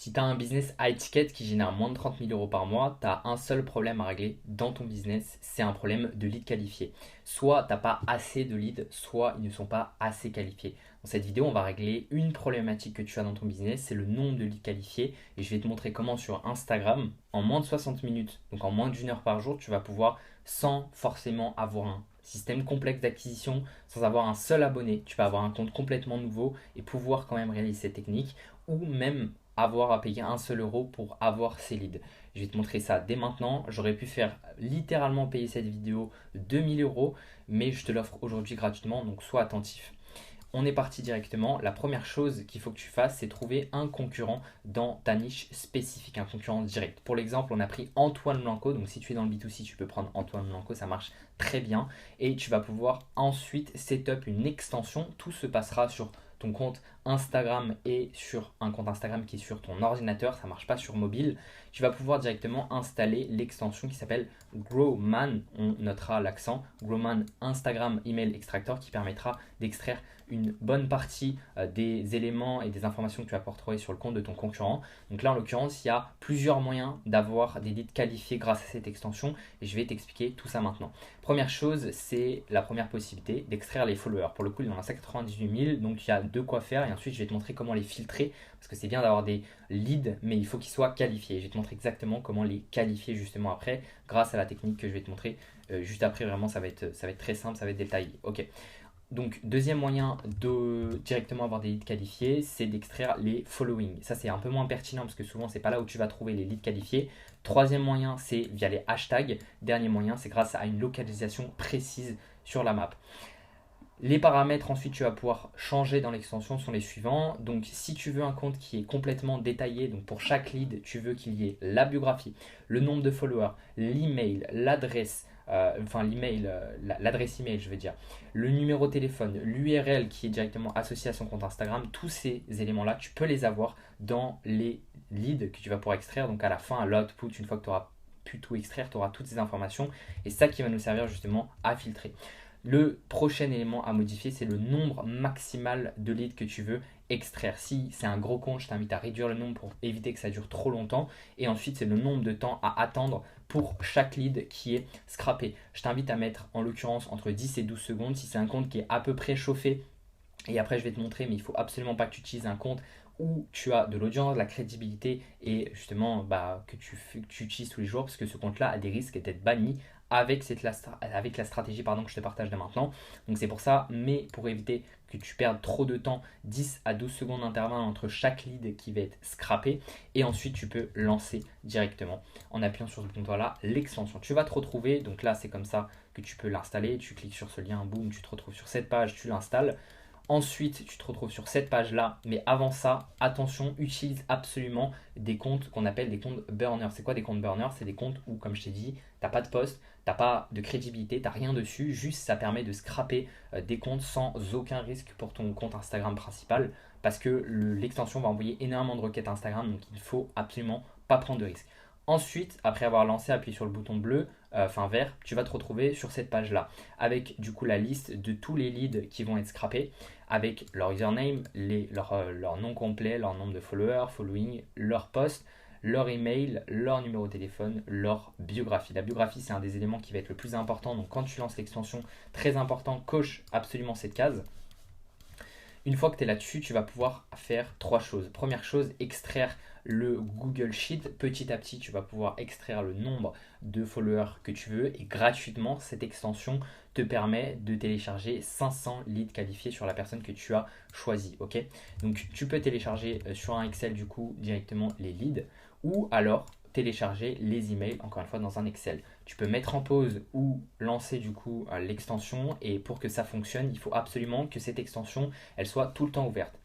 Si tu as un business high ticket qui génère moins de 30 000 € par mois, tu as un seul problème à régler dans ton business, c'est un problème de leads qualifiés. Soit tu n'as pas assez de leads, soit ils ne sont pas assez qualifiés. Dans cette vidéo, on va régler une problématique que tu as dans ton business, c'est le nombre de leads qualifiés. Et je vais te montrer comment sur Instagram, en moins de 60 minutes, donc en moins d'une heure par jour, tu vas pouvoir, sans forcément avoir un système complexe d'acquisition, sans avoir un seul abonné, tu vas avoir un compte complètement nouveau et pouvoir quand même réaliser cette technique, ou même avoir à payer un seul euro pour avoir ces leads. Je vais te montrer ça dès maintenant. J'aurais pu faire littéralement payer cette vidéo 2 000 €, mais je te l'offre aujourd'hui gratuitement, donc sois attentif. On est parti directement. La première chose qu'il faut que tu fasses, c'est trouver un concurrent dans ta niche spécifique, un concurrent direct. Pour l'exemple, on a pris Antoine Blanco. Donc, si tu es dans le B2C, tu peux prendre Antoine Blanco, ça marche très bien. Et tu vas pouvoir ensuite setup une extension. Tout se passera sur ton compte Instagram et sur un compte Instagram qui est sur ton ordinateur, ça ne marche pas sur mobile. Tu vas pouvoir directement installer l'extension qui s'appelle Growman, on notera l'accent, Growman Instagram Email Extractor qui permettra d'extraire une bonne partie des éléments et des informations que tu vas pouvoir trouver sur le compte de ton concurrent. Donc là, en l'occurrence, il y a plusieurs moyens d'avoir des leads qualifiés grâce à cette extension et je vais t'expliquer tout ça maintenant. Première chose, c'est la première possibilité d'extraire les followers. Pour le coup, il en a 98 000, donc il y a de quoi faire et ensuite je vais te montrer comment les filtrer parce que c'est bien d'avoir des leads, mais il faut qu'ils soient qualifiés. Je vais te montrer exactement comment les qualifier justement après grâce à la technique que je vais te montrer juste après. Vraiment, ça va être très simple, ça va être détaillé. Ok. Donc, deuxième moyen de directement avoir des leads qualifiés, c'est d'extraire les following. Ça, c'est un peu moins pertinent parce que souvent, c'est pas là où tu vas trouver les leads qualifiés. Troisième moyen, c'est via les hashtags. Dernier moyen, c'est grâce à une localisation précise sur la map. Les paramètres ensuite tu vas pouvoir changer dans l'extension sont les suivants. Donc si tu veux un compte qui est complètement détaillé, donc pour chaque lead, tu veux qu'il y ait la biographie, le nombre de followers, l'email, l'adresse, l'adresse email je veux dire, le numéro de téléphone, l'URL qui est directement associé à son compte Instagram, tous ces éléments-là, tu peux les avoir dans les leads que tu vas pouvoir extraire. Donc à la fin, à l'output, une fois que tu auras pu tout extraire, tu auras toutes ces informations et ça qui va nous servir justement à filtrer. Le prochain élément à modifier, c'est le nombre maximal de leads que tu veux extraire. Si c'est un gros compte, je t'invite à réduire le nombre pour éviter que ça dure trop longtemps. Et ensuite, c'est le nombre de temps à attendre pour chaque lead qui est scrappé. Je t'invite à mettre en l'occurrence entre 10 et 12 secondes si c'est un compte qui est à peu près chauffé. Et après, je vais te montrer, mais il ne faut absolument pas que tu utilises un compte où tu as de l'audience, de la crédibilité et justement que tu utilises tous les jours parce que ce compte-là a des risques d'être banni avec, avec la stratégie que je te partage de maintenant. Donc c'est pour ça, mais pour éviter que tu perdes trop de temps, 10 à 12 secondes d'intervalle entre chaque lead qui va être scrappé et ensuite tu peux lancer directement en appuyant sur ce bouton-là l'extension. Tu vas te retrouver, donc là c'est comme ça que tu peux l'installer, tu cliques sur ce lien, boum, tu te retrouves sur cette page, tu l'installes. Ensuite, tu te retrouves sur cette page-là, mais avant ça, attention, utilise absolument des comptes qu'on appelle des comptes burners. C'est quoi des comptes burners? C'est des comptes où, comme je t'ai dit, tu n'as pas de poste, tu n'as pas de crédibilité, tu n'as rien dessus, juste ça permet de scraper des comptes sans aucun risque pour ton compte Instagram principal, parce que l'extension va envoyer énormément de requêtes Instagram, donc il faut absolument pas prendre de risque. Ensuite, après avoir lancé, appuie sur le bouton bleu, vert, tu vas te retrouver sur cette page-là, avec du coup la liste de tous les leads qui vont être scrappés, avec leur username, leur nom complet, leur nombre de followers, following, leur post, leur email, leur numéro de téléphone, leur biographie. La biographie, c'est un des éléments qui va être le plus important. Donc quand tu lances l'extension, très important, coche absolument cette case. Une fois que tu es là-dessus, tu vas pouvoir faire trois choses. Première chose, extraire le Google Sheet. Petit à petit, tu vas pouvoir extraire le nombre de followers que tu veux et gratuitement, cette extension te permet de télécharger 500 leads qualifiés sur la personne que tu as choisie. Ok. Donc, tu peux télécharger sur un Excel du coup directement les leads ou alors télécharger les emails encore une fois dans un Excel. Tu peux mettre en pause ou lancer du coup l'extension et pour que ça fonctionne, il faut absolument que cette extension elle soit tout le temps ouverte.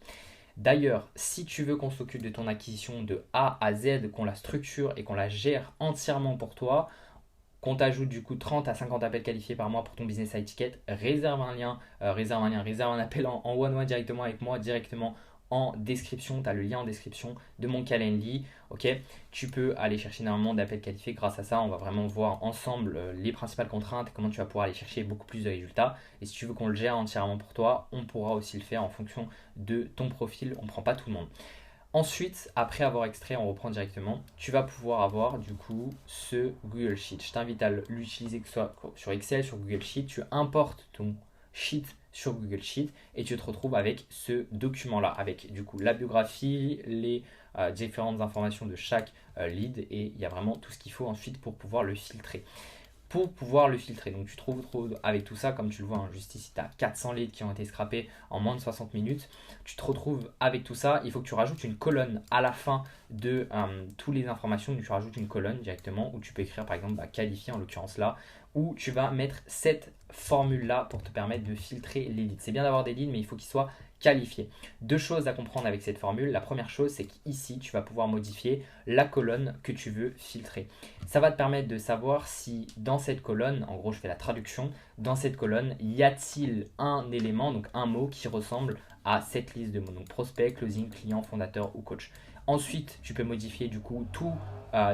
D'ailleurs, si tu veux qu'on s'occupe de ton acquisition de A à Z, qu'on la structure et qu'on la gère entièrement pour toi, qu'on t'ajoute du coup 30 à 50 appels qualifiés par mois pour ton business à étiquette, réserve un appel en one-one directement avec moi, directement en description. Tu as le lien en description de mon Calendly. Ok, tu peux aller chercher énormément d'appels qualifiés grâce à ça. On va vraiment voir ensemble les principales contraintes et comment tu vas pouvoir aller chercher beaucoup plus de résultats. Et si tu veux qu'on le gère entièrement pour toi, on pourra aussi le faire en fonction de ton profil. On ne prend pas tout le monde. Ensuite, après avoir extrait, on reprend directement, tu vas pouvoir avoir du coup ce Google Sheet. Je t'invite à l'utiliser que ce soit sur Excel, sur Google Sheet. Tu importes ton sheet sur Google Sheet et tu te retrouves avec ce document-là, avec du coup la biographie, les différentes informations de chaque lead et il y a vraiment tout ce qu'il faut ensuite pour pouvoir le filtrer. Pour pouvoir le filtrer. Donc tu te retrouves avec tout ça, comme tu le vois, hein, juste ici, tu as 400 leads qui ont été scrappés en moins de 60 minutes. Tu te retrouves avec tout ça. Il faut que tu rajoutes une colonne à la fin de toutes les informations. Donc tu rajoutes une colonne directement où tu peux écrire par exemple qualifié en l'occurrence là, où tu vas mettre cette formule-là pour te permettre de filtrer les leads. C'est bien d'avoir des leads, mais il faut qu'ils soient qualifiés. Deux choses à comprendre avec cette formule. La première chose, c'est qu'ici, tu vas pouvoir modifier la colonne que tu veux filtrer. Ça va te permettre de savoir si dans cette colonne, en gros je fais la traduction, dans cette colonne, y a-t-il un élément, donc un mot qui ressemble à cette liste de mots, donc prospect, closing, client, fondateur ou coach. Ensuite, tu peux modifier du coup tout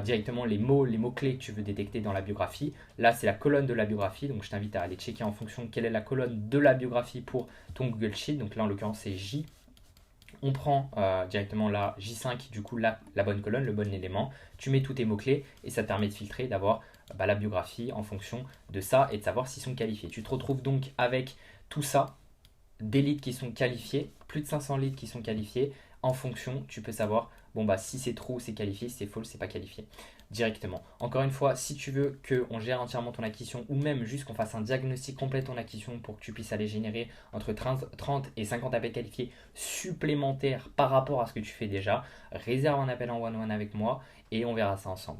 directement les mots-clés que tu veux détecter dans la biographie. Là, c'est la colonne de la biographie, donc je t'invite à aller checker en fonction de quelle est la colonne de la biographie pour ton Google Sheet. Donc là, en l'occurrence, c'est J. On prend directement la J5, du coup la bonne colonne, le bon élément. Tu mets tous tes mots-clés et ça te permet de filtrer, d'avoir la biographie en fonction de ça et de savoir s'ils sont qualifiés. Tu te retrouves donc avec tout ça, des leads qui sont qualifiés, plus de 500 leads qui sont qualifiés. En fonction, tu peux savoir si c'est true, c'est qualifié, si c'est false, c'est pas qualifié directement. Encore une fois, si tu veux qu'on gère entièrement ton acquisition ou même juste qu'on fasse un diagnostic complet de ton acquisition pour que tu puisses aller générer entre 30 et 50 appels qualifiés supplémentaires par rapport à ce que tu fais déjà, réserve un appel en one-one avec moi et on verra ça ensemble.